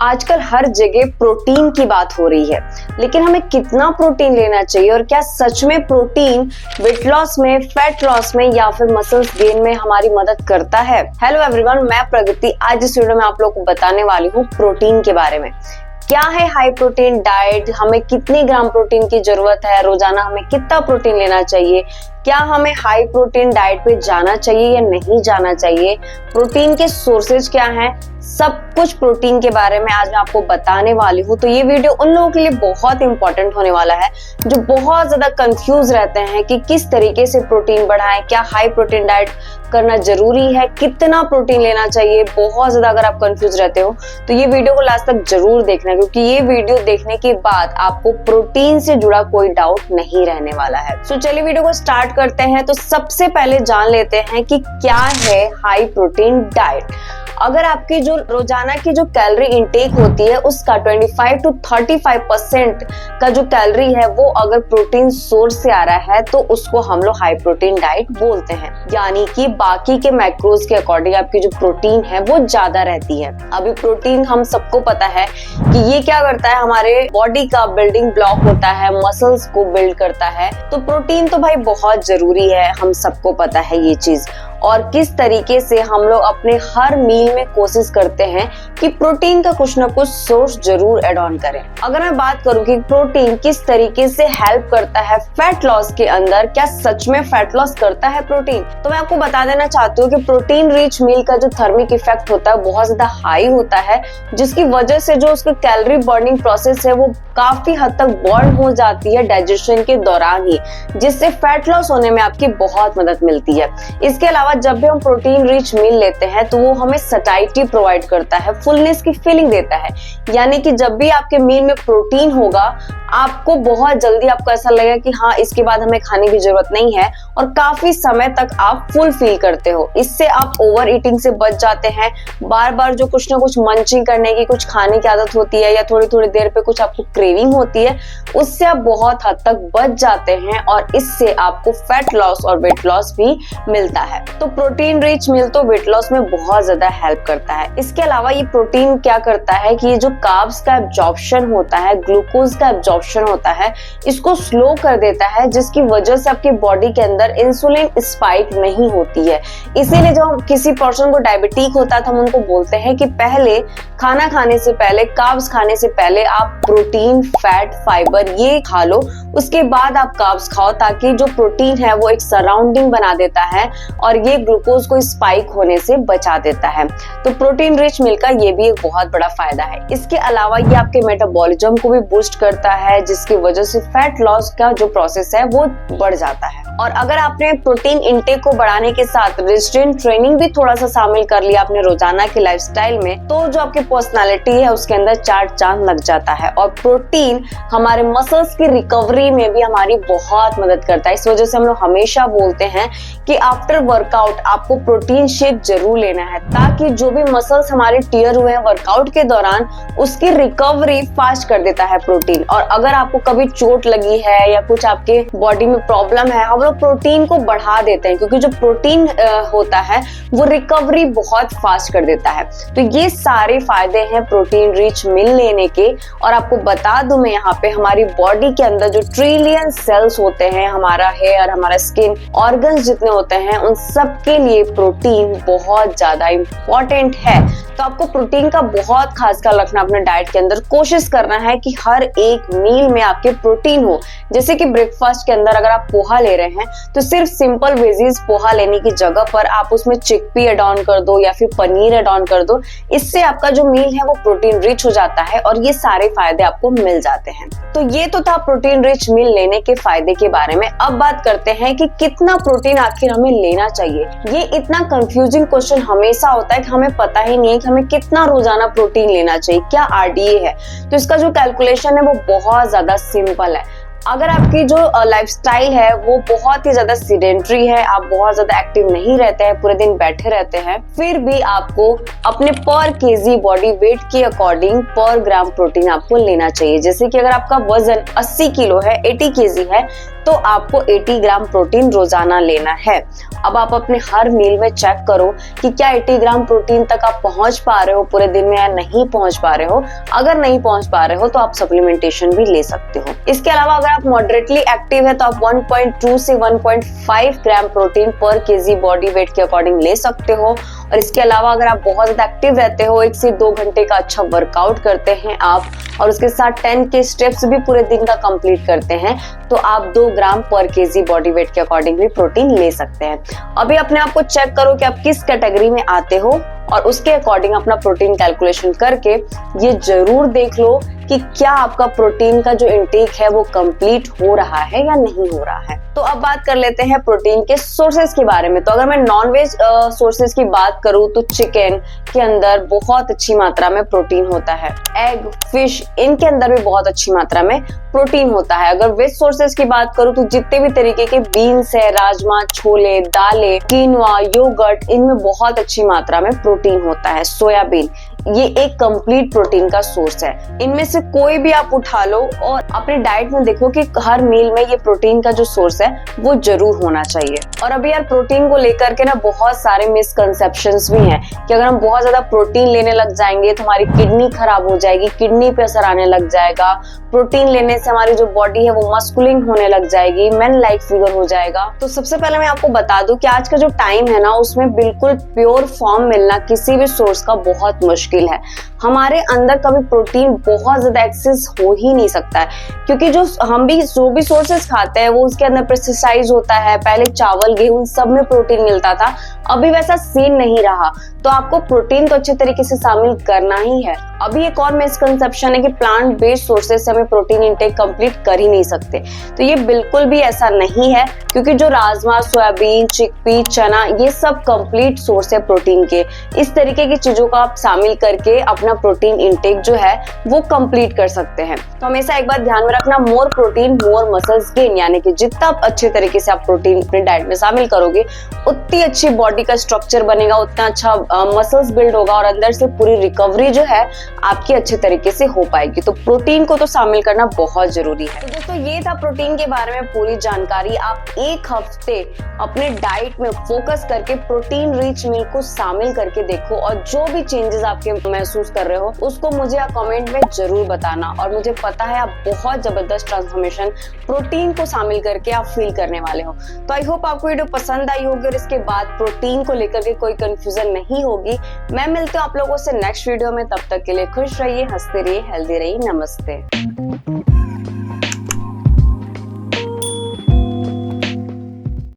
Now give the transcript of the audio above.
आजकल हर जगह प्रोटीन की बात हो रही है, लेकिन हमें कितना प्रोटीन लेना चाहिए और क्या सच में प्रोटीन वेट लॉस में, फैट लॉस में या फिर मसल्स गेन में हमारी मदद करता है। हेलो एवरीवन, मैं प्रगति। आज इस वीडियो में आप लोगों को बताने वाली हूँ प्रोटीन के बारे में। क्या है हाई प्रोटीन डाइट, हमें कितनी ग्राम प्रोटीन की जरूरत है, रोजाना हमें कितना प्रोटीन लेना चाहिए, क्या हमें हाई प्रोटीन डाइट पे जाना चाहिए या नहीं जाना चाहिए, प्रोटीन के सोर्सेज क्या हैं, सब कुछ प्रोटीन के बारे में आज मैं आपको बताने वाली हूँ। तो ये वीडियो उन लोगों के लिए बहुत इंपॉर्टेंट होने वाला है जो बहुत ज्यादा कंफ्यूज रहते हैं कि किस तरीके से प्रोटीन बढ़ाएं, क्या हाई प्रोटीन डाइट करना जरूरी है, कितना प्रोटीन लेना चाहिए। बहुत ज्यादा अगर आप कंफ्यूज रहते हो तो ये वीडियो को लास्ट तक जरूर देखना, क्योंकि ये वीडियो देखने के बाद आपको प्रोटीन से जुड़ा कोई डाउट नहीं रहने वाला है। तो चलिए वीडियो को स्टार्ट करते हैं। तो सबसे पहले जान लेते हैं कि क्या है हाई प्रोटीन डाइट। अगर आपकी जो रोजाना की जो कैलोरी इंटेक होती है उसका 25 to 35% का जो कैलोरी है वो अगर प्रोटीन सोर्स से आ रहा है तो उसको हम लोग हाई प्रोटीन डाइट बोलते हैं। यानी कि बाकी के मैक्रोज के अकॉर्डिंग आपकी जो प्रोटीन है वो ज्यादा रहती है। अभी प्रोटीन हम सबको पता है कि ये क्या करता है, हमारे बॉडी का बिल्डिंग ब्लॉक होता है, मसल्स को बिल्ड करता है। तो प्रोटीन तो भाई बहुत जरूरी है, हम सबको पता है ये चीज। और किस तरीके से हम लोग अपने हर मील में कोशिश करते हैं कि प्रोटीन का कुछ ना कुछ सोर्स जरूर ऐड ऑन करें। अगर मैं बात करूं कि प्रोटीन किस तरीके से हेल्प करता है फैट लॉस के अंदर, क्या सच में फैट लॉस करता है प्रोटीन, तो मैं आपको बता देना चाहती हूँ कि प्रोटीन रिच मील का जो थर्मिक इफेक्ट होता है बहुत ज्यादा हाई होता है, जिसकी वजह से जो उसका कैलोरी बर्निंग प्रोसेस है वो काफी हद तक बर्न हो जाती है डाइजेशन के दौरान ही, जिससे फैट लॉस होने में आपकी बहुत मदद मिलती है। इसके अलावा जब भी हम प्रोटीन रिच मील लेते हैं तो वो हमें सटाइटी प्रोवाइड करता है, फुलनेस की फीलिंग देता है। यानी कि जब भी आपके मील में प्रोटीन होगा आपको बहुत जल्दी आपको ऐसा लगेगा कि हाँ इसके बाद हमें खाने की जरूरत नहीं है, और काफी समय तक आप फुल फील करते हो। इससे आप ओवर ईटिंग से बच जाते हैं। बार बार जो कुछ ना कुछ मंचिंग करने की, कुछ खाने की आदत होती है या थोड़ी थोड़ी देर पे कुछ आपको क्रेविंग होती है, उससे आप बहुत हद तक बच जाते हैं और इससे आपको फैट लॉस और वेट लॉस भी मिलता है। तो प्रोटीन रिच मील तो वेट लॉस में बहुत ज्यादा हेल्प करता है। इसके अलावा ये प्रोटीन क्या करता है कि ये जो कार्ब्स का एब्जॉर्प्शन होता है, ग्लूकोज का एब्जॉर्प्शन होता है, इसको स्लो कर देता है, जिसकी वजह से आपकी बॉडी के अंदर इंसुलिन स्पाइक नहीं होती है। इसीलिए जब किसी पर्सन को डायबिटीज होता है तो हम उनको बोलते हैं कि पहले खाना खाने से पहले, कार्ब्स खाने से पहले आप प्रोटीन, फैट, फाइबर ये खा लो, उसके बाद आप कार्ब्स खाओ, ताकि जो प्रोटीन है वो एक सराउंडिंग बना देता है और ये ग्लूकोज को स्पाइक होने से बचा देता है। तो प्रोटीन रिच मिल्क का ये भी एक बहुत बड़ा फायदा है। इसके अलावा ये आपके मेटाबॉलिज्म को भी बूस्ट करता है, जिसकी वजह से फैट लॉस का जो प्रोसेस है वो बढ़ जाता है। और अगर आपने प्रोटीन इंटेक को बढ़ाने के साथ रेजिस्टेंट ट्रेनिंग भी थोड़ा सा शामिल कर लिया अपने रोजाना के लाइफस्टाइल में, तो जो आपकी पर्सनालिटी है उसके अंदर चार चांद लग जाता है। और प्रोटीन हमारे मसल्स की रिकवरी में भी हमारी बहुत मदद करता है। इस वजह से हम लोग हमेशा बोलते हैं कि आफ्टर वर्कआउट आपको प्रोटीन शेक जरूर लेना है, ताकि जो भी मसल्स हमारे टियर हुए हैं वर्कआउट के दौरान उसकी रिकवरी फास्ट कर देता है प्रोटीन। और अगर आपको कभी चोट लगी है या कुछ आपके बॉडी में प्रॉब्लम है, हम लोग प्रोटीन को बढ़ा देते हैं, क्योंकि जो प्रोटीन होता है वो रिकवरी बहुत फास्ट कर देता है। तो ये सारे फायदे हैं प्रोटीन रिच मील लेने के। और आपको बता दूं मैं यहाँ पे, हमारी बॉडी के अंदर जो ट्रिलियन सेल्स होते हैं, हमारा हेयर, हमारा स्किन, ऑर्गन्स जितने होते हैं, उन सब के लिए प्रोटीन बहुत ज्यादा इंपॉर्टेंट है। तो आपको प्रोटीन का बहुत खास ख्याल रखना अपने डाइट के अंदर। कोशिश करना है कि हर एक मील में आपके प्रोटीन हो। जैसे कि ब्रेकफास्ट के अंदर अगर आप पोहा ले रहे हैं तो सिर्फ सिंपल वेजीज पोहा लेने की जगह पर आप उसमें चिकपी ऐड ऑन कर दो या फिर पनीर ऐड ऑन कर दो। इससे आपका जो मील है वो प्रोटीन रिच हो जाता है और ये सारे फायदे आपको मिल जाते हैं। तो ये तो था प्रोटीन रिच मील लेने के फायदे के बारे में। अब बात करते हैं कि कितना प्रोटीन आखिर हमें लेना चाहिए। ये इतना कंफ्यूजिंग क्वेश्चन हमेशा होता है कि हमें पता ही नहीं है कि हमें कितना रोजाना प्रोटीन लेना चाहिए, क्या आरडीए है। तो इसका जो कैलकुलेशन है वो बहुत ज्यादा सिंपल है। अगर आपकी जो लाइफस्टाइल है वो बहुत ही ज्यादा सीडेंटरी है, आप बहुत ज्यादा एक्टिव नहीं रहते हैं, पूरे दिन बैठे रहते हैं, फिर भी आपको अपने पर केजी बॉडी वेट के अकॉर्डिंग पर ग्राम प्रोटीन आपको लेना चाहिए। जैसे कि अगर आपका वजन 80 किलो है, 80 केजी है, तो आपको 80 ग्राम प्रोटीन रोजाना लेना है। अब आप अपने हर मील में चेक करो कि क्या 80 ग्राम प्रोटीन तक आप पहुंच पा रहे हो पूरे दिन में या नहीं पहुंच पा रहे हो। अगर नहीं पहुंच पा रहे हो तो आप सप्लीमेंटेशन भी ले सकते हो। इसके अलावा अगर आप मॉडरेटली एक्टिव है तो आप 1.2 से 1.5 ग्राम प्रोटीन पर केजी बॉडी वेट के अकॉर्डिंग ले सकते हो। और इसके अलावा अगर आप बहुत ज्यादा एक्टिव रहते हो, 1 से 2 घंटे का अच्छा वर्कआउट करते हैं आप, और उसके साथ 10 के स्टेप्स भी पूरे दिन का कंप्लीट करते हैं, तो आप 2 ग्राम पर केजी बॉडी वेट के अकॉर्डिंग भी प्रोटीन ले सकते हैं। अभी अपने आप को चेक करो कि आप किस कैटेगरी में आते हो और उसके अकॉर्डिंग अपना प्रोटीन कैलकुलेशन करके ये जरूर देख लो कि क्या आपका प्रोटीन का जो इंटेक है वो कंप्लीट हो रहा है या नहीं हो रहा है। तो अब बात कर लेते हैं प्रोटीन के सोर्सेज के बारे में। तो अगर मैं नॉनवेज सोर्सेज की बात करूं तो चिकन के अंदर बहुत अच्छी मात्रा में प्रोटीन होता है, एग, फिश, इनके अंदर भी बहुत अच्छी मात्रा में प्रोटीन होता है। अगर वेज सोर्सेज की बात करूं तो जितने भी तरीके के बीन्स है, राजमा, छोले, दालें, कीनवा, योगर्ट, इनमें बहुत अच्छी मात्रा में प्रोटीन होता है। सोयाबीन, ये एक कंप्लीट प्रोटीन का सोर्स है। इनमें से कोई भी आप उठा लो और अपने डाइट में देखो कि हर मील में ये प्रोटीन का जो सोर्स है वो जरूर होना चाहिए। और अभी यार प्रोटीन को लेकर के ना बहुत सारे मिसकंसेप्शंस भी हैं कि अगर हम बहुत ज्यादा प्रोटीन लेने लग जाएंगे तो हमारी किडनी खराब हो जाएगी, किडनी पे असर आने लग जाएगा, प्रोटीन लेने से हमारी जो बॉडी है वो मस्कुलिन होने लग जाएगी, मैन लाइक फिगर हो जाएगा। तो सबसे पहले मैं आपको बता दूं कि आज का जो टाइम है ना उसमें बिल्कुल प्योर फॉर्म मिलना किसी भी सोर्स का बहुत मुश्किल है। हमारे अंदर कभी प्रोटीन बहुत ज्यादा एक्सेस हो ही नहीं सकता है, क्योंकि जो भी सोर्सेस खाते हैं वो उसके अंदर पेस्टिसाइड होता है। पहले चावल, गेहूं सब में प्रोटीन मिलता था, अभी वैसा सीन नहीं रहा। तो आपको प्रोटीन तो अच्छे तरीके से शामिल करना ही है। अभी एक और मिसकंसेप्शन है कि प्लांट बेस्ड सोर्सेस से हमें प्रोटीन इंटेक कंप्लीट कर ही नहीं सकते, तो ये बिल्कुल भी ऐसा नहीं है, क्योंकि जो राजमा, सोयाबीन, चिकपी, चना, ये सब कंप्लीट सोर्स है प्रोटीन के। इस तरीके की चीजों को आप शामिल करके अपना प्रोटीन इंटेक जो है वो कंप्लीट कर सकते हैं। तो हमेशा एक बात ध्यान में रखना, मोर प्रोटीन मोर मसल्स गेन, यानी कि जितना अच्छे तरीके से आप प्रोटीन अपने डाइट में शामिल करोगे उतनी अच्छी बॉडी का स्ट्रक्चर बनेगा, उतना अच्छा मसल्स बिल्ड होगा और अंदर से पूरी रिकवरी जो है आपकी अच्छे तरीके से हो पाएगी। तो प्रोटीन को तो शामिल करना बहुत जरूरी है। तो दोस्तों ये था प्रोटीन के बारे में पूरी जानकारी। आप एक हफ्ते अपने डाइट में फोकस करके प्रोटीन रिच मील को शामिल करके देखो और जो भी चेंजेस आपके महसूस कर रहे हो उसको मुझे कमेंट में जरूर बताना। और मुझे पता है आप बहुत जबरदस्त ट्रांसफॉर्मेशन प्रोटीन को शामिल करके आप फील करने वाले हो। तो आई होप आपको वीडियो पसंद आई होगी और इसके बाद प्रोटीन को लेकर के कोई कंफ्यूजन नहीं होगी। मैं मिलती हूँ आप लोगों से नेक्स्ट वीडियो में, तब तक के लिए खुश रहिए, हंसते रहिए, हेल्दी रहिए। नमस्ते।